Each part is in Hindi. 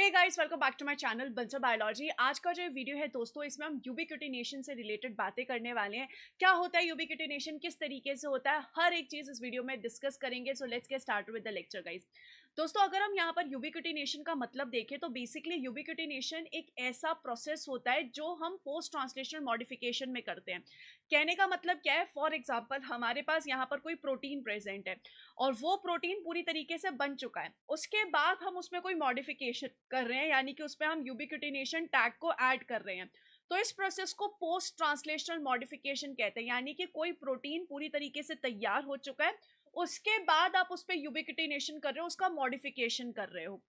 Hey guys, welcome back to my channel Bansal biology. आज का जो वीडियो है दोस्तों, इसमें हम यूबिक्विटिनेशन से रिलेटेड बातें करने वाले हैं। क्या होता है यूबिक्विटिनेशन, किस तरीके से होता है, हर एक चीज इस वीडियो में डिस्कस करेंगे। So let's get start with the lecture guys. दोस्तों, अगर हम यहाँ पर यूबिक्विटिनेशन का मतलब देखें तो बेसिकली यूबिक्विटिनेशन एक ऐसा प्रोसेस होता है जो हम पोस्ट ट्रांसलेशनल मॉडिफिकेशन में करते हैं। कहने का मतलब क्या है, फॉर एग्जाम्पल हमारे पास यहाँ पर कोई प्रोटीन प्रेजेंट है और वो प्रोटीन पूरी तरीके से बन चुका है, उसके बाद हम उसमें कोई मॉडिफिकेशन कर रहे हैं, यानी कि उसमें हम यूबिक्विटिनेशन टैग को ऐड कर रहे हैं, तो इस प्रोसेस को पोस्ट ट्रांसलेशनल मॉडिफिकेशन कहते हैं। यानी कि कोई प्रोटीन पूरी तरीके से तैयार हो चुका है, उसके बाद आप उस पर यूबिक्विटिनेशन कर रहे हो, उसका मॉडिफिकेशन कर रहे हो।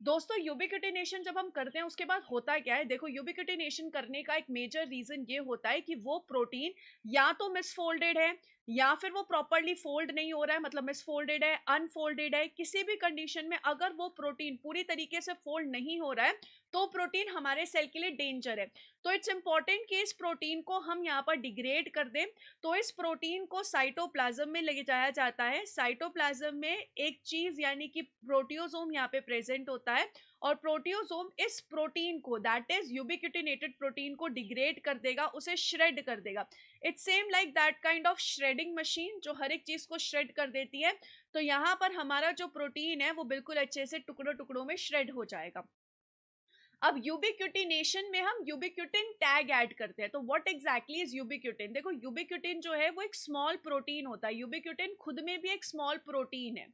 दोस्तों, यूबिक्विटिनेशन जब हम करते हैं उसके बाद होता क्या है, देखो यूबिक्विटिनेशन करने का एक मेजर रीजन ये होता है कि वो प्रोटीन या तो मिसफोल्डेड है या फिर वो प्रॉपरली फोल्ड नहीं हो रहा है, मतलब मिसफोल्डेड है, अनफोल्डेड है। किसी भी कंडीशन में अगर वो प्रोटीन पूरी तरीके से फोल्ड नहीं हो रहा है तो प्रोटीन हमारे सेल के लिए डेंजर है। तो इट्स इंपॉर्टेंट कि इस प्रोटीन को हम यहाँ पर डिग्रेड कर दें। तो इस प्रोटीन को साइटोप्लाज्म में ले जाया जाता है। साइटोप्लाज्म में एक चीज यानी कि प्रोटियोसोम यहाँ पे प्रेजेंट होता है और प्रोटियोसोम इस प्रोटीन को, दैट इज यूबिक्विटिनेटेड प्रोटीन को डिग्रेड कर देगा, उसे श्रेड कर देगा। It's same like that kind of shredding machine जो हर एक चीज को श्रेड कर देती है। तो यहाँ पर हमारा जो प्रोटीन है वो बिल्कुल अच्छे से टुकड़ों टुकड़ों में श्रेड हो जाएगा। अब यूबिक्विटिनेशन में हम यूबिक्विटिन टैग ऐड करते हैं। तो व्हाट एग्जैक्टली इज यूबिक्विटिन? देखो, यूबिक्विटिन जो है वो एक स्मॉल प्रोटीन होता है। यूबिक्विटिन खुद में भी एक स्मॉल प्रोटीन है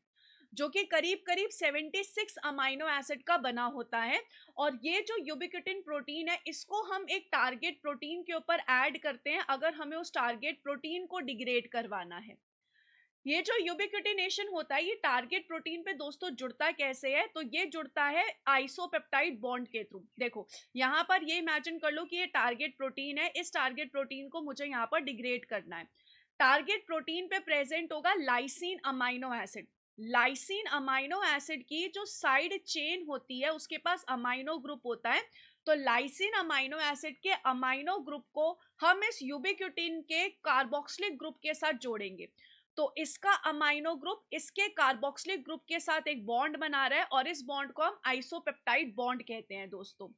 जो कि करीब करीब 76 अमाइनो एसिड का बना होता है। और ये जो यूबिक्विटिन प्रोटीन है इसको हम एक टारगेट प्रोटीन के ऊपर ऐड करते हैं अगर हमें उस टारगेट प्रोटीन को डिग्रेड करवाना है। ये जो यूबिक्विटिनेशन होता है ये टारगेट प्रोटीन पे दोस्तों जुड़ता कैसे है, तो ये जुड़ता है आइसोपेप्टाइड बॉन्ड के थ्रू। देखो, यहाँ पर ये इमेजिन कर लो कि ये टारगेट प्रोटीन है, इस टारगेट प्रोटीन को मुझे यहाँ पर डिग्रेड करना है। टारगेट प्रोटीन पे प्रेजेंट होगा lysine amino acid. Lysine amino acid की जो साइड चेन होती है उसके पास अमाइनो ग्रुप होता है। तो लाइसिन अमाइनो एसिड के अमाइनो ग्रुप को हम इस यूबिक्विटिन के कार्बोक्सिलिक ग्रुप के साथ जोड़ेंगे। तो इसका अमाइनो ग्रुप इसके कार्बोक्सिलिक ग्रुप के साथ एक बॉन्ड बना रहा है और इस बॉन्ड को हम आइसोपेप्टाइड बॉन्ड कहते हैं दोस्तों।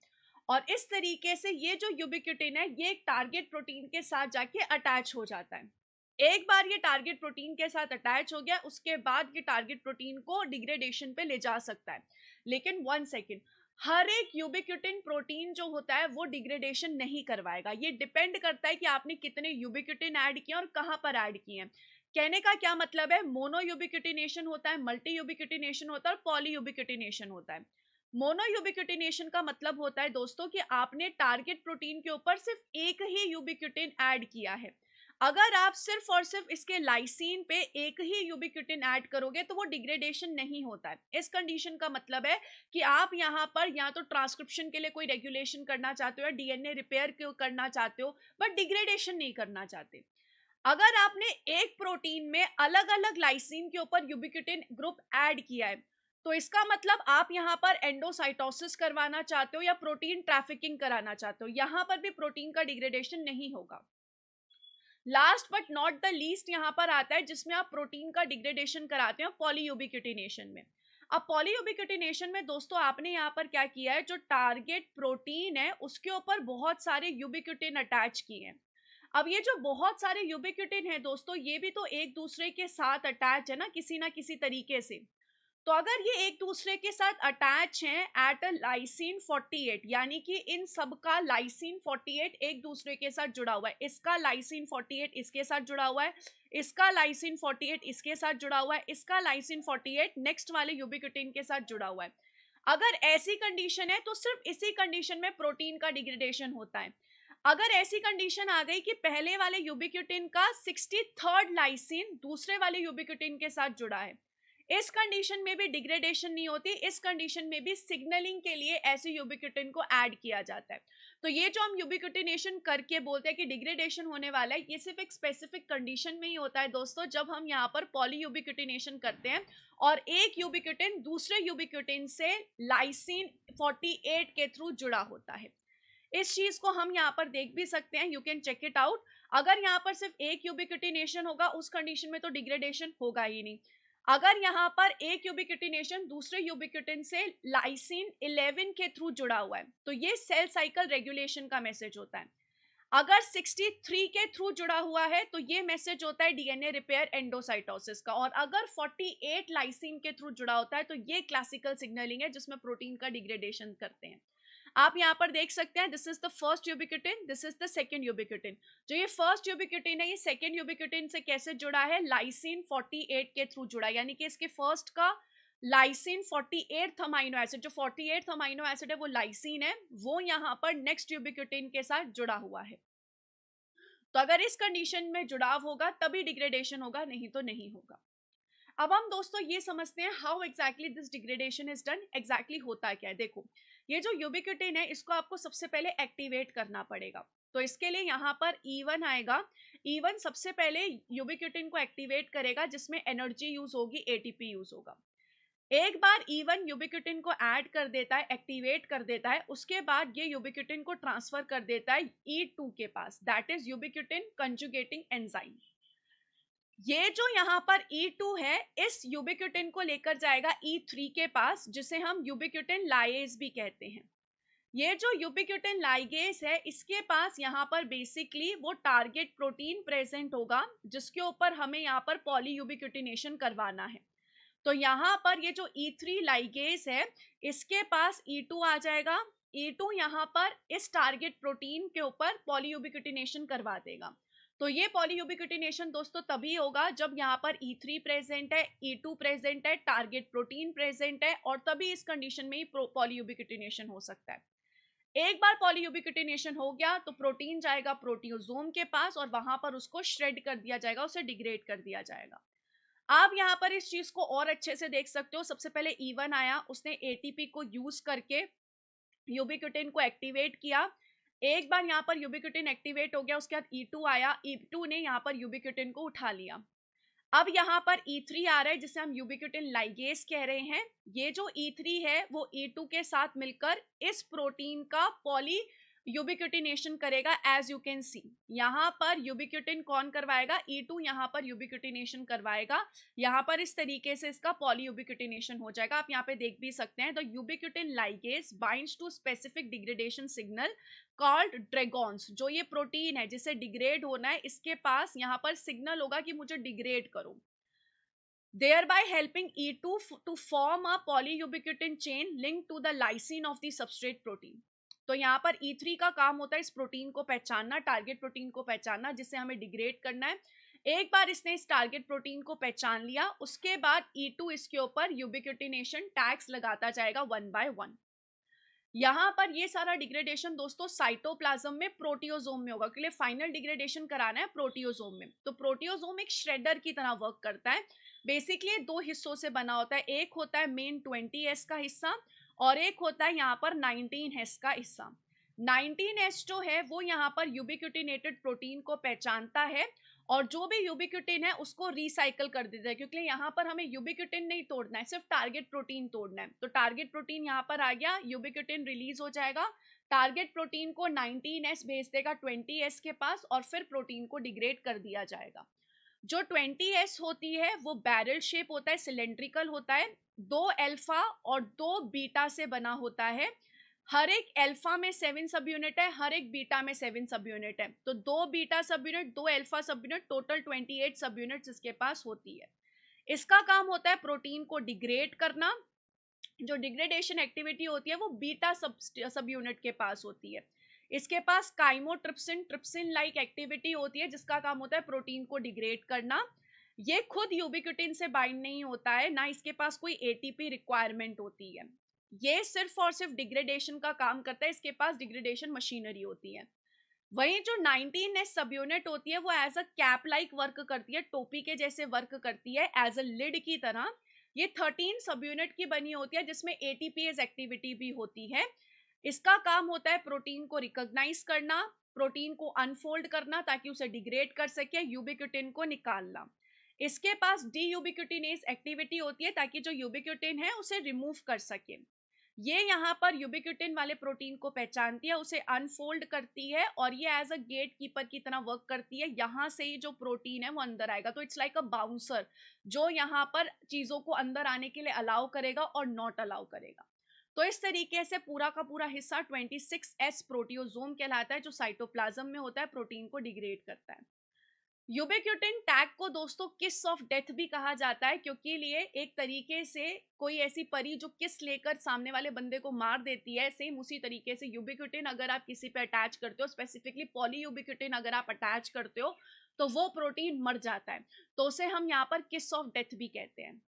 और इस तरीके से ये जो यूबिक्विटिन है ये एक टारगेट प्रोटीन के साथ जाके अटैच हो जाता है। एक बार ये टारगेट प्रोटीन के साथ अटैच हो गया उसके बाद ये टारगेट प्रोटीन को डिग्रेडेशन पे ले जा सकता है। लेकिन वन सेकेंड, हर एक यूबिक्विटिन प्रोटीन जो होता है वो डिग्रेडेशन नहीं करवाएगा। ये डिपेंड करता है कि आपने कितने यूबिक्विटिन ऐड किए और कहाँ पर ऐड किए हैं। कहने का क्या मतलब है, मोनो यूबिक्विटिनेशन होता है, मल्टी यूबिक्विटिनेशन होता है और पॉली यूबिक्विटिनेशन होता है। मोनो यूबिक्विटिनेशन का मतलब होता है दोस्तों कि आपने टारगेट प्रोटीन के ऊपर सिर्फ एक ही यूबिक्विटिन ऐड किया है। अगर आप सिर्फ और सिर्फ इसके लाइसीन पे एक ही यूबिक्विटिन ऐड करोगे तो वो डिग्रेडेशन नहीं होता है। इस कंडीशन का मतलब है कि आप यहाँ पर या तो ट्रांसक्रिप्शन के लिए कोई रेगुलेशन करना चाहते हो या डीएनए रिपेयर करना चाहते हो, बट डिग्रेडेशन नहीं करना चाहते। अगर आपने एक प्रोटीन में अलग अलग लाइसीन के ऊपर यूबिक्विटिन ग्रुप ऐड किया है तो इसका मतलब आप यहाँ पर एंडोसाइटोसिस करवाना चाहते हो या प्रोटीन ट्रैफिकिंग कराना चाहते हो। यहाँ पर भी प्रोटीन का डिग्रेडेशन नहीं होगा। Last but not the least यहाँ पर आता है जिसमें आप प्रोटीन का डिग्रेडेशन कराते हो पॉलीयूबिक्विटिनेशन में। अब पॉलीयूबिक्विटिनेशन में दोस्तों आपने यहाँ पर क्या किया है, जो टारगेट प्रोटीन है उसके ऊपर बहुत सारे यूबिक्विटिन अटैच किए हैं। अब ये जो बहुत सारे यूबिक्विटिन है दोस्तों ये भी तो एक दूसरे के साथ अटैच है ना किसी तरीके से। तो अगर ये एक दूसरे के साथ अटैच हैं एट अ लाइसिन 48, यानी कि इन सब का लाइसिन 48 एक दूसरे के साथ जुड़ा हुआ है, इसका लाइसिन 48 इसके साथ जुड़ा हुआ है, इसका लाइसिन 48 इसके साथ जुड़ा हुआ है, इसका लाइसिन 48 नेक्स्ट वाले यूबिक्विटिन के साथ जुड़ा हुआ है। अगर ऐसी कंडीशन है तो सिर्फ इसी कंडीशन में प्रोटीन का डिग्रेडेशन होता है। अगर ऐसी कंडीशन आ गई कि पहले वाले यूबिक्विटिन का 63rd लाइसिन दूसरे वाले यूबिक्विटिन के साथ जुड़ा है, इस कंडीशन में भी डिग्रेडेशन नहीं होती। इस कंडीशन में भी सिग्नलिंग के लिए ऐसे यूबिक्विटिन को ऐड किया जाता है। तो ये जो हम यूबिक्विटिनेशन करके बोलते हैं कि डिग्रेडेशन होने वाला है, ये सिर्फ एक स्पेसिफिक कंडीशन में ही होता है दोस्तों, जब हम यहाँ पर पॉली यूबिक्विटिनेशन करते हैं और एक यूबिक्विटिन दूसरे यूबिक्विटिन से लाइसिन 48 के थ्रू जुड़ा होता है। इस चीज को हम यहाँ पर देख भी सकते हैं, you can check it out. अगर यहाँ पर सिर्फ एक यूबिक्विटिनेशन होगा उस कंडीशन में तो डिग्रेडेशन होगा ही नहीं। अगर यहाँ पर एक यूबिक्विटिनेशन दूसरे यूबिक्विटिन से लाइसिन 11 के थ्रू जुड़ा हुआ है तो ये सेल साइकिल रेगुलेशन का मैसेज होता है। अगर 63 के थ्रू जुड़ा हुआ है तो ये मैसेज होता है डीएनए रिपेयर एंडोसाइटोसिस का। और अगर 48 लाइसिन के थ्रू जुड़ा होता है तो ये क्लासिकल सिग्नलिंग है जिसमें प्रोटीन का डिग्रेडेशन करते हैं। आप यहाँ पर देख सकते हैं, this is the first ubiquitin, this is the second ubiquitin. जो ये फर्स्ट यूबिक्विटिन है ये सेकंड यूबिक्विटिन से कैसे जुड़ा है, लाइसिन 48 के थ्रू जुड़ा है, यानी कि इसके फर्स्ट का लाइसिन 48th अमाइनो एसिड, जो 48th अमाइनो एसिड है वो लाइसिन है, वो यहाँ पर नेक्स्ट यूबिक्विटिन के साथ जुड़ा हुआ है। तो अगर इस कंडीशन में जुड़ाव होगा तभी डिग्रेडेशन होगा, नहीं तो नहीं होगा। अब हम दोस्तों ये समझते हैं how exactly this degradation is done, exactly होता क्या है। देखो, ये जो यूबिक्विटिन है इसको आपको सबसे पहले एक्टिवेट करना पड़ेगा। तो इसके लिए यहाँ पर E1 आएगा। E1 सबसे पहले यूबिक्विटिन को एक्टिवेट करेगा जिसमें एनर्जी यूज होगी, एटीपी यूज होगा। एक बार E1 यूबिक्विटिन को ऐड कर देता है, एक्टिवेट कर देता है, उसके बाद ये यूबिक्विटिन को ट्रांसफर कर देता है E2 के पास, दैट इज यूबिक्विटिन कंजुगेटिंग एंजाइम। ये जो यहाँ पर E2 है इस यूबिक्विटिन को लेकर जाएगा E3 के पास, जिसे हम यूबिक्विटिन लाइगेज भी कहते हैं। ये जो यूबिक्विटिन लाइगेज है इसके पास यहाँ पर बेसिकली वो टारगेट प्रोटीन प्रेजेंट होगा जिसके ऊपर हमें यहाँ पर पॉलीयूबिक्विटिनेशन करवाना है। तो यहाँ पर ये जो E3 लाइगेज है इसके पास E2 आ जाएगा। E2 यहाँ पर इस टारगेट प्रोटीन के ऊपर पॉलीयूबिक्विटिनेशन करवा देगा। तो ये पॉलीयूबिक्विटिनेशन दोस्तों तभी होगा जब यहाँ पर E3 प्रेजेंट है, E2 प्रेजेंट है, टारगेट प्रोटीन प्रेजेंट है, और तभी इस कंडीशन में ही पॉलीयूबिक्विटिनेशन हो सकता है। एक बार पॉलीयूबिक्विटिनेशन हो गया तो प्रोटीन जाएगा प्रोटियोसोम के पास और वहां पर उसको श्रेड कर दिया जाएगा, उसे डिग्रेड कर दिया जाएगा। आप यहाँ पर इस चीज को और अच्छे से देख सकते हो। सबसे पहले E1 आया, उसने एटीपी को यूज करके यूबिक्विटिन को एक्टिवेट किया। एक बार यहाँ पर यूबिक्विटिन एक्टिवेट हो गया, उसके बाद E2 आया, E2 ने यहाँ पर यूबिक्विटिन को उठा लिया। अब यहाँ पर E3 आ रहा है जिसे हम यूबिक्विटिन लाइगेज कह रहे हैं। ये जो E3 है वो E2 के साथ मिलकर इस प्रोटीन का पॉली यूबिक्विटिनेशन करेगा। एज यू कैन सी यहाँ पर यूबिक्विटिन कौन करवाएगा, E2 यहाँ पर यूबिक्विटिनेशन करवाएगा। यहाँ पर इस तरीके से इसका पॉली यूबिक्विटिनेशन हो जाएगा। आप यहाँ पे देख भी सकते हैं, the ubiquitin ligase binds to specific degradation signal called degrons. जो ये प्रोटीन है जिसे डिग्रेड होना है इसके पास यहाँ पर सिग्नल होगा कि मुझे डिग्रेड करो, thereby helping E2 to form a polyubiquitin chain linked to the lysine of the substrate protein। तो यहाँ पर E3 का काम होता है इस प्रोटीन को पहचानना, टारगेट प्रोटीन को पहचानना जिसे हमें डिग्रेड करना है। एक बार इसने इस टारगेट प्रोटीन को पहचान लिया उसके बाद E2 इसके ऊपर यूबिक्विटिनेशन टैग्स लगाता जाएगा वन बाय वन। यहाँ पर ये सारा डिग्रेडेशन दोस्तों साइटोप्लाज्म में प्रोटियोसोम में होगा, क्योंकि फाइनल डिग्रेडेशन कराना है प्रोटियोसोम में। तो प्रोटियोसोम एक श्रेडर की तरह वर्क करता है। बेसिकली दो हिस्सों से बना होता है, एक होता है मेन 20S का हिस्सा और एक होता है यहाँ पर 19S का हिस्सा। 19S जो है वो यहाँ पर यूबिक्विटिनेटेड प्रोटीन को पहचानता है और जो भी यूबिक्विटिन है उसको रिसाइकल कर देता है, क्योंकि यहाँ पर हमें यूबिक्विटिन नहीं तोड़ना है, सिर्फ टारगेट प्रोटीन तोड़ना है। तो टारगेट प्रोटीन यहाँ पर आ गया, यूबिक्विटिन रिलीज हो जाएगा, टारगेट प्रोटीन को 19S भेज देगा 20S के पास और फिर प्रोटीन को डिग्रेड कर दिया जाएगा। जो 20S होती है वो बैरल शेप होता है, सिलेंड्रिकल होता है, 2 अल्फा और 2 बीटा से बना होता है। हर एक अल्फा में 7 सब यूनिट है, हर एक बीटा में 7 सब यूनिट है। तो 2 बीटा सब यूनिट, 2 अल्फा सब यूनिट, टोटल 28 सब यूनिट इसके पास होती है। इसका काम होता है प्रोटीन को डिग्रेड करना। जो डिग्रेडेशन एक्टिविटी होती है वो बीटा सब यूनिट के पास होती है। इसके पास काइमोट्रिप्सिन, ट्रिप्सिन लाइक एक्टिविटी होती है जिसका काम होता है प्रोटीन को डिग्रेड करना। ये खुद यूबिक्विटिन से बाइंड नहीं होता है, ना इसके पास कोई एटीपी रिक्वायरमेंट होती है। ये सिर्फ और सिर्फ डिग्रेडेशन का काम करता है, इसके पास डिग्रेडेशन मशीनरी होती है। वहीं जो 19S सब यूनिट होती है वो as a cap like work करती है, टोपी के जैसे वर्क करती है, एज अ लिड की तरह। ये 13 सब यूनिट की बनी होती है जिसमें एटीपीएस एक्टिविटी भी होती है। इसका काम होता है प्रोटीन को रिकॉग्नाइज करना, प्रोटीन को अनफोल्ड करना ताकि उसे डिग्रेड कर सके, यूबिक्विटिन को निकालना। इसके पास डी यूबिक्विटिनेज एक्टिविटी होती है ताकि जो यूबिक्विटिन है उसे रिमूव कर सके। ये यहाँ पर यूबिक्यूटिन वाले प्रोटीन को पहचानती है, उसे अनफोल्ड करती है और ये एज अ गेट कीपर की तरह वर्क करती है। यहाँ से ही जो प्रोटीन है वो अंदर आएगा, तो इट्स लाइक अ बाउंसर जो यहाँ पर चीजों को अंदर आने के लिए अलाउ करेगा और नॉट अलाउ करेगा। तो इस तरीके से पूरा का पूरा हिस्सा 26S प्रोटियोजोम कहलाता है, जो साइटोप्लाज्म में होता है, प्रोटीन को डिग्रेड करता है। यूबिक्यूटिन टैग को दोस्तों किस ऑफ डेथ भी कहा जाता है, क्योंकि लिए एक तरीके से कोई ऐसी परी जो किस लेकर सामने वाले बंदे को मार देती है, सेम उसी तरीके से यूबिक्यूटिन अगर आप किसी पे अटैच करते हो, स्पेसिफिकली पॉलीयूबिक्यूटिन अगर आप अटैच करते हो, तो वो प्रोटीन मर जाता है। तो उसे हम यहाँ पर किस ऑफ डेथ भी कहते हैं।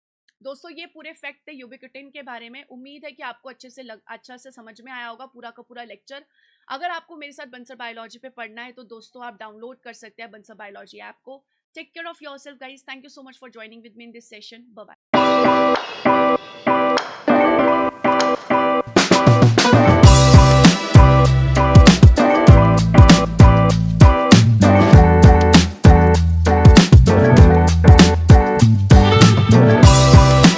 दोस्तों ये पूरे फैक्ट थे यूबिक्यूटिन के बारे में। उम्मीद है कि आपको अच्छा से समझ में आया होगा पूरा का पूरा लेक्चर। अगर आपको मेरे साथ बंसर बायोलॉजी पे पढ़ना है तो दोस्तों आप डाउनलोड कर सकते हैं बंसर बायोलॉजी ऐप को। Take care of yourself guys. Thank you so much for joining with me in this session. Bye bye.